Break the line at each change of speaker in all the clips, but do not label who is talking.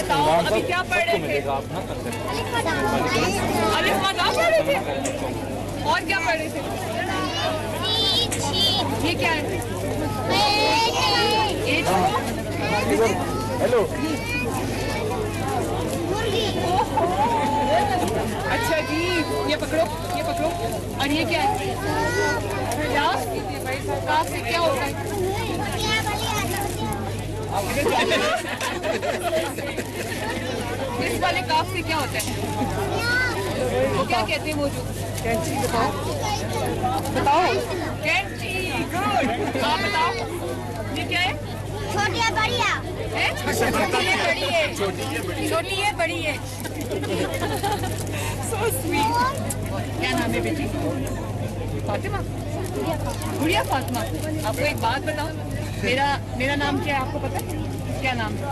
बताओ अभी क्या पढ़ रहे थे? अलिफ मदाम पढ़ रहे थे। और क्या पढ़ रहे थे? ये क्या है? As
hello.
अच्छा जी, ये पकड़ो, ये पकड़ो। और ये क्या है? काफ से क्या होता है? इस वाले काफ से क्या होता है? वो क्या कहते हैं वो जो कैंची? बताओ बताओ। कैंची, गुड। आप बताओ ये क्या है?
छोटी है बड़ी है?
छोटी है बड़ी है? छोटी है बड़ी है। So sweet. क्या नाम है बेटी? फातिमा? गुड़िया फातिमा। आपको एक बात बताऊं, मेरा नाम क्या है आपको पता है? क्या नाम है?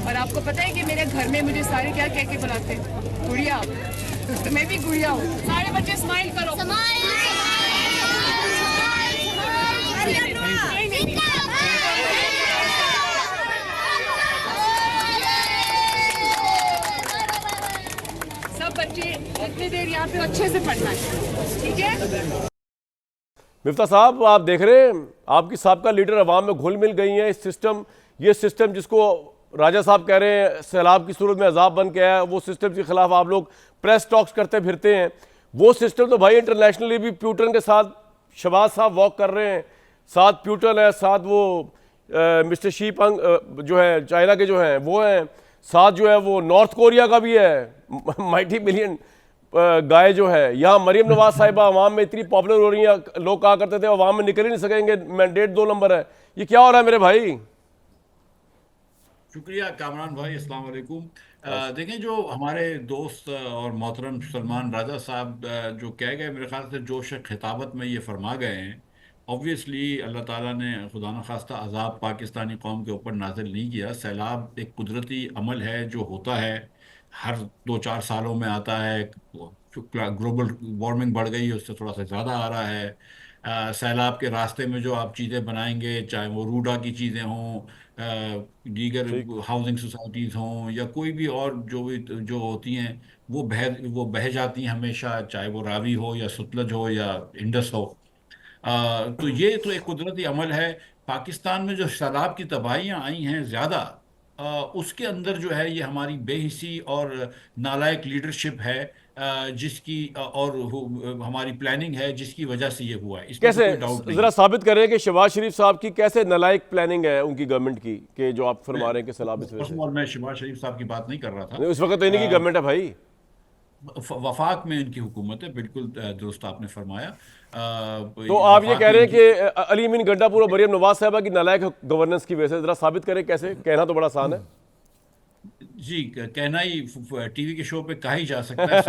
और आपको पता है कि मेरे घर में मुझे सारे क्या कह के बुलाते हैं? गुड़िया। तो मैं भी गुड़िया हूँ। सारे बच्चे स्माइल करो। सब बच्चे इतनी देर यहाँ पे अच्छे से पढ़ना है, ठीक है?
मिफ्ता साहब, आप देख रहे हैं आपकी साबका लीडर अवाम में घुल मिल गई हैं। ये सिस्टम जिसको राजा साहब कह रहे हैं सैलाब की सूरत में अजाब बन के आया है, वो सिस्टम के खिलाफ आप लोग प्रेस टॉक्स करते फिरते हैं। वो सिस्टम तो भाई इंटरनेशनली भी प्यूटन के साथ शहबाज साहब वॉक कर रहे हैं, साथ प्यूटन है, साथ वो मिस्टर शी पंग जो है चाइना के जो हैं वो हैं, साथ जो है वो नॉर्थ कोरिया का भी है माइटी मिलियन गाय जो है। यहाँ मरियम नवाज साहिबा अवाम में इतनी पॉपुलर हो रही हैं, लोग कहा करते थे अवाम में निकल ही नहीं सकेंगे, मैंडेट 2 नंबर है। ये क्या हो रहा है मेरे भाई?
शुक्रिया कामरान भाई, अस्सलाम वालेकुम। देखें, जो हमारे दोस्त और मोहतरम सलमान राजा साहब जो कह गए, मेरे ख्याल से जोश खिताबत में ये फरमा गए हैं। ऑब्वियसली अल्लाह ताला ने खुदा न खास्ता अजाब पाकिस्तानी कौम के ऊपर नाजिल नहीं किया। सैलाब एक कुदरती अमल है जो होता है, हर 2-4 सालों में आता है। ग्लोबल वार्मिंग बढ़ गई है, उससे थोड़ा सा ज़्यादा आ रहा है। सैलाब के रास्ते में जो आप चीज़ें बनाएंगे, चाहे वो रूडा की चीज़ें हों, दीगर
ठीक।
हाउसिंग सोसाइटीज़ हों, या कोई भी और जो होती हैं, वो बह जाती हैं हमेशा, चाहे वो रावी हो या सतलज हो या इंडस हो। तो ये तो एक कुदरती अमल है। पाकिस्तान में जो सैलाब की तबाहियाँ आई हैं ज़्यादा, उसके अंदर जो है ये हमारी बेहिसी और नालायक लीडरशिप है, जिसकी हमारी प्लानिंग है जिसकी वजह से ये हुआ है, इसमें तो
कैसे?
कोई डाउट नहीं
जरा
है।
साबित कर रहे हैं कि शहबाज शरीफ साहब की कैसे नालायक प्लानिंग है उनकी गवर्नमेंट की, कि जो आप फरमा रहे हैं कि सैलाब इस वजह
फर्स्ट
से।
ऑफ ऑल, मैं शहबाज शरीफ साहब की बात नहीं कर रहा
नहीं,
था।
उस वक्त तो इन्हीं की गवर्नमेंट है भाई।
वफाक में इनकी हुकूमत है, बिल्कुल दुरुस्त आपने फरमाया।
तो आप ये
वफाक
कह
में
रहे हैं
इनकी,
कि अली अमीन गंडापुर और मरियम नवाज साहिबा की नालायक गवर्नेंस की वजह से, जरा साबित करें कैसे? कहना तो बड़ा आसान है।
जी, कहना ही टीवी के शो पे कहा ही जा सकता है,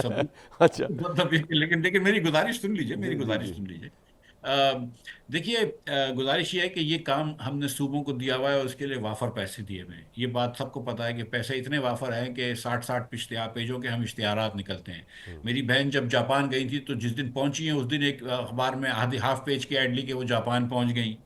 सबूत
अच्छा।
मतलब लेकिन लेकिन मेरी गुजारिश सुन लीजिए, मेरी
जी जी
गुजारिश
जी।
सुन लीजिए। देखिए, गुजारिश ये है कि ये काम हमने सूबों को दिया हुआ है और उसके लिए वाफर पैसे दिए हुए हैं। ये बात सबको पता है कि पैसे इतने वाफर हैं कि 60-60 पेजों के हम इश्तिहारात निकलते हैं। मेरी बहन जब जापान गई थी, तो जिस दिन पहुंची है उस दिन एक अखबार में आधी हाफ पेज की एड ली कि वो जापान पहुंच गई।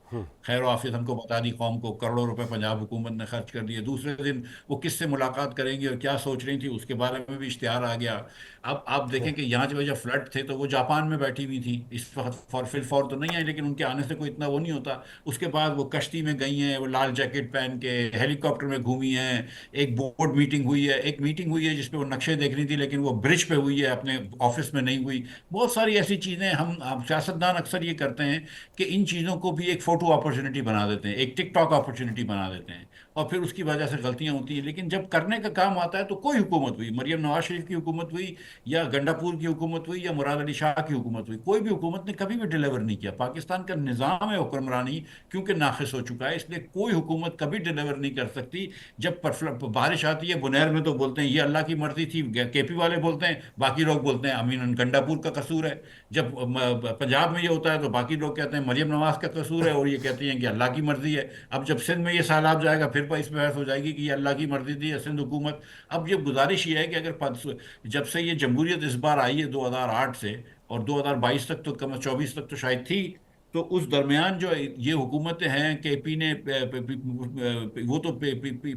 खैर आफियत हमको बता दी, कौम को करोड़ों रुपए पंजाब हुकूमत ने खर्च कर दिए। दूसरे दिन वो किससे मुलाकात करेंगी और क्या सोच रही थी, उसके बारे में भी इश्तिहार आ गया। अब आप देखें कि यहाँ जब फ्लड थे तो वो जापान में बैठी हुई थी। इस वक्त फॉर तो नहीं है, लेकिन उनके आने से कोई इतना वो नहीं होता। उसके बाद वो कश्ती में गई हैं, वो लाल जैकेट पहन के हेलीकॉप्टर में घूमी हैं। एक बोर्ड मीटिंग हुई है, जिसपे वो नक्शे देख रही थी, लेकिन वो ब्रिज पे हुई है, अपने ऑफिस में नहीं हुई। बहुत सारी ऐसी चीज़ें हम सियासतदान अक्सर ये करते हैं कि इन चीज़ों को भी एक फ़ोटो अपॉर्चुनिटी बना देते हैं, एक टिकटॉक अपॉर्चुनिटी बना देते हैं, और फिर उसकी वजह से गलतियां होती हैं। लेकिन जब करने का काम आता है तो कोई हुकूमत हुई, मरियम नवाज शरीफ की हुकूमत हुई या गंडापुर की हुकूमत हुई या मुराद अली शाह की हुकूमत हुई, कोई भी हुकूमत ने कभी भी डिलीवर नहीं किया। पाकिस्तान का निज़ाम है हुक्मरानी क्योंकि नाखिस हो चुका है, इसलिए कोई हुकूमत कभी डिलीवर नहीं कर सकती। जब बारिश आती है बुनैर में तो बोलते हैं ये अल्लाह की मर्जी थी, केपी वाले बोलते हैं, बाकी लोग बोलते हैं अमीन गंडापुर का कसूर है। जब पंजाब में ये होता है तो बाकी लोग कहते हैं मरियम नवाज का कसूर है, और ये कहती हैं कि अल्लाह की मर्जी है। अब जब सिंध में ये सैलाब जाएगा फिर इस पर बहस हो जाएगी कि ये अल्लाह की मर्जी थी या सिंध हुकूमत। अब ये गुजारिश ये है कि अगर जब से ये जमहूरियत इस बार आई है 2008 से, और 2022 तक तो कम 24 तक तो शायद थी, तो उस दरमियान जो ये हुकूमतें हैं, केपी ने वो तो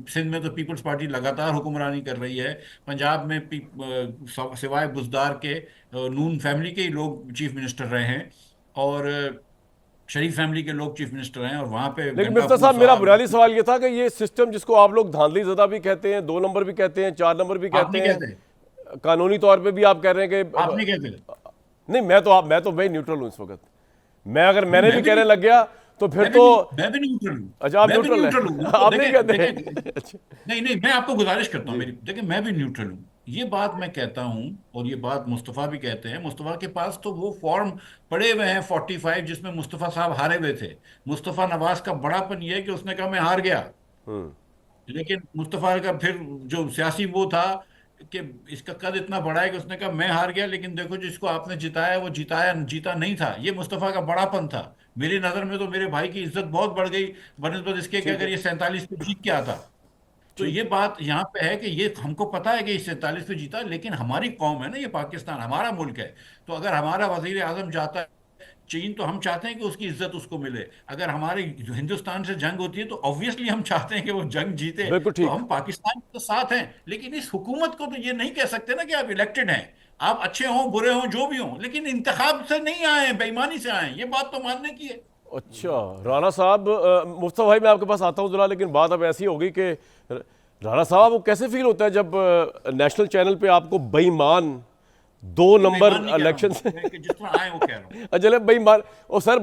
सिंध में तो पीपल्स पार्टी लगातार हुक्मरानी कर रही है। पंजाब में सिवाय बुजदार के नून फैमिली के ही लोग चीफ मिनिस्टर रहे हैं, और शरीफ फैमिली के लोग चीफ मिनिस्टर हैं, और वहां पे
लेकिन मिफ्ता साहब, मेरा बुनियादी सवाल ये था कि ये सिस्टम जिसको आप लोग धांधली ज़दा भी कहते हैं, 2 नंबर भी कहते हैं, 4 नंबर भी
आप
कहते
नहीं
हैं,
कहते,
कानूनी तौर पे भी आप कह रहे हैं कि
आप नहीं कहते।
नहीं, मैं तो भाई न्यूट्रल हूं इस वक्त। मैंने भी
मैं भी
कहने लग गया तो फिर तो
मैं भी न्यूट्रल हूँ।
अच्छा, आप
मैं भी
न्यूट्रल
न्यूट्रल
हैं।
हूँ।
आप नहीं
देखें,
कहते
देखें,
अच्छा,
नहीं नहीं, मैं आपको गुजारिश करता हूँ मेरी, देखिए मैं भी न्यूट्रल हूँ, ये बात मैं कहता हूँ, और ये बात मुस्तफ़ा भी कहते हैं। मुस्तफ़ा के पास तो वो फॉर्म पड़े हुए हैं 45, जिसमें मुस्तफ़ा साहब हारे हुए थे। मुस्तफ़ा नवाज का बड़ापन ये है कि उसने कहा मैं हार गया, लेकिन मुस्तफ़ा का फिर जो सियासी वो था कि इसका कद इतना बड़ा है कि उसने कहा मैं हार गया, लेकिन देखो जिसको आपने जिताया वो जीता नहीं था। ये मुस्तफ़ा का बड़ापन था। मेरी नज़र में तो मेरे भाई की इज्जत बहुत बढ़ गई बनिस्बत इसके कि अगर ये 47 पे जीत के आता। तो ये बात यहाँ पे है कि ये हमको पता है कि ये 47 पे जीता, लेकिन हमारी कौम है ना, ये पाकिस्तान हमारा मुल्क है। तो अगर हमारा वजीर आजम जाता है चीन, तो हम चाहते हैं कि उसकी इज्जत उसको मिले। अगर हमारे हिंदुस्तान से जंग होती है तो ऑब्वियसली हम चाहते हैं कि वो जंग जीते।
बिल्कुल
तो
ठीक।
हम पाकिस्तान के साथ हैं, लेकिन इस हुकूमत को तो ये नहीं कह सकते ना कि आप इलेक्टेड हैं, आप अच्छे हों बुरे हों जो भी हों, लेकिन इंतखाब से नहीं आए हैं, बेईमानी से आए हैं। ये बात तो मानने की है।
अच्छा राणा साहब, मुस्तफा भाई मैं आपके पास आता हूँ जरा, लेकिन बात अब ऐसी होगी कि राणा साहब वो कैसे फील होता है जब नेशनल चैनल पे आपको बेईमान 2 नंबर
बेईमान नहीं कह रहा हूं,
इलेक्शन से
मैं कि जिस तरह आए वो कह रहा हूँ।
अच्छा बेईमान, ओ सर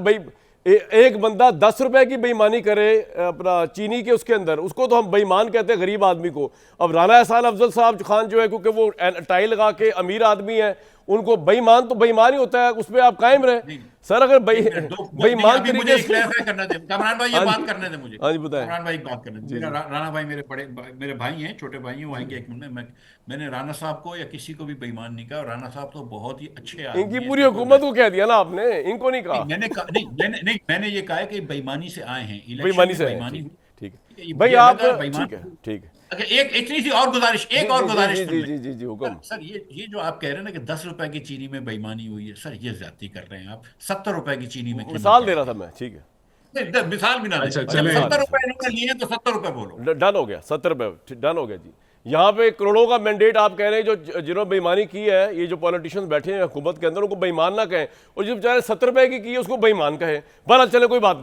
एक बंदा 10 रुपए की बेईमानी करे अपना चीनी के उसके अंदर, उसको तो हम बेईमान कहते हैं गरीब आदमी को। अब राणा एहसान अफजल साहब खान जो है, क्योंकि वो टाई लगा के अमीर आदमी है, उनको बेईमान तो बेईमान ही होता है, उस पर आप कायम रहे सर। अगर बेईमान
मुझे
तरीके
एक क्लैरिफाई करना दे कमरान भाई, ये
हाँ
बात
जी,
करने दे मुझे।
हाँ जी बताएं।
कमरान भाई एक बात करने दे। राणा भाई मेरे भाई हैं, छोटे भाई हैं, वो आएंगे एक मिनट में। मैंने राणा साहब को या किसी को भी बेईमान नहीं कहा। राणा साहब तो बहुत ही अच्छे आदमी
इनकी
हैं,
पूरी
इसमें कोई
हुकूमत को कह दिया ना आपने, इनको नहीं कहा।
मैंने ये कहा है कि बेईमानी से आए हैं, इलेक्शन
बेईमानी
में
से आए,
बेईमानी
ठीक
हुई।
ठीक
ठीक है,
है भाई
ये
आप,
अलग बेईमान।
ठीक है ठीक है।
अगर एक इतनी सी और गुजारिश, एक और गुजारिश
जी
सुन
जी
लें।
जी जी जी हुक्म।
सर ये जो आप कह रहे हैं ना कि 10 रुपए की चीनी में बेईमानी हुई है, सर ये ज्यादती कर रहे हैं आप। 70 रुपए की चीनी में क्यों नहीं
मिसाल दे रहा
करेंगे?
था मैं, ठीक है
नहीं, मिसाल भी ना दें।
अच्छा,
जब
चलें।
70 रुपए इन्होंने लिए हैं तो 70 रुपए बोलो।
डन हो गया, 70 रुपए डन हो गया जी। यहाँ पे करोड़ों का मैंडेट आप कह रहे हैं, जो जिन्होंने बेईमानी की है, ये जो पॉलिटिशियंस बैठे हैं हुकूमत के अंदर, उनको बेईमान ना कहें, और जो बेचारे 70 रुपए की है उसको बेईमान कहें। बहरहाल चले, कोई बात नहीं।